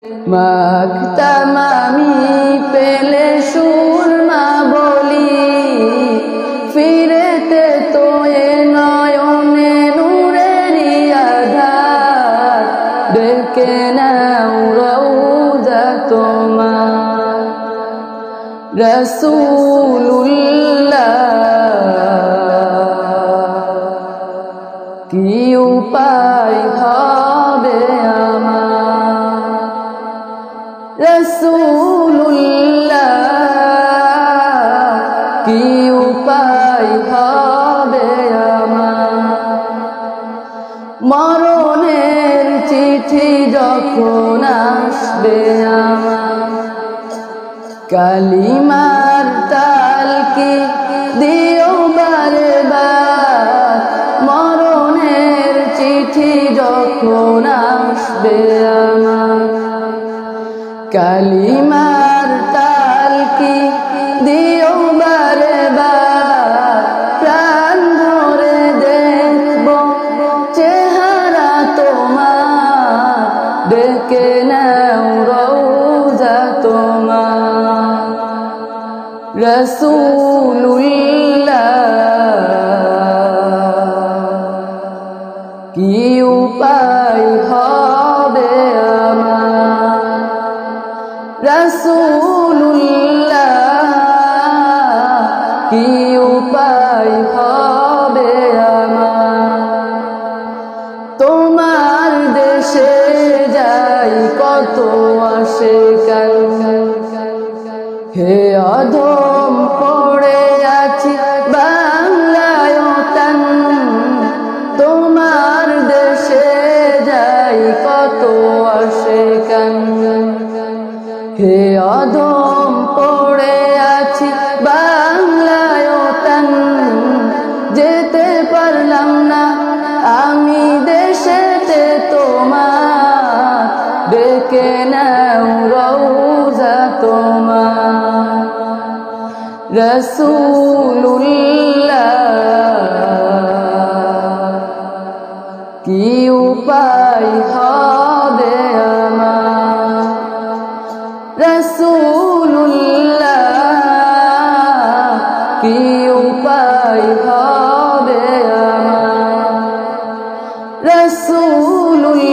মাখতাম আমি পেলে সুরমা বলি, ফিরেতে তো এ নয়নে নূরেরি আধার, ডেকে নাও রওজা তোমার। রাসূলুল্লাহ কি উপায় হবে আমার, রাসূলুল্লাহ কি উপায় হবে আমার। মরণের চিঠি যখন আসবে আমার, কালিমার তালকি দিও বারে বার। মরণের চিঠি যখন আসবে আমার, কালিমার তালকি দিও বারে বার। প্রাণ ভরে দেখব চেহারা তোমার, ডেকে নাও রওজা তোমার। রাসূলুল্লাহ কি উপায় হবে আমার, রাসূলুল্লাহ কি উপায় হবে আমার। তোমার দেশে যাই কত আশিকান, হে অধম পড়ে আছি বাংলায় তান। তোমার দেশে যাই কত আশিকান, হে অধম পড়ে আছি বাংলায় তান। যেতে পারলাম না আমি দেশেতে তোমার, ডেকে নাও রওজা তোমার। রাসূলুল্লাহ কি উপায় হবে আমার, রাসূলুল্লাহ কি উপায় হবে আমার। রাসূলুল্লাহ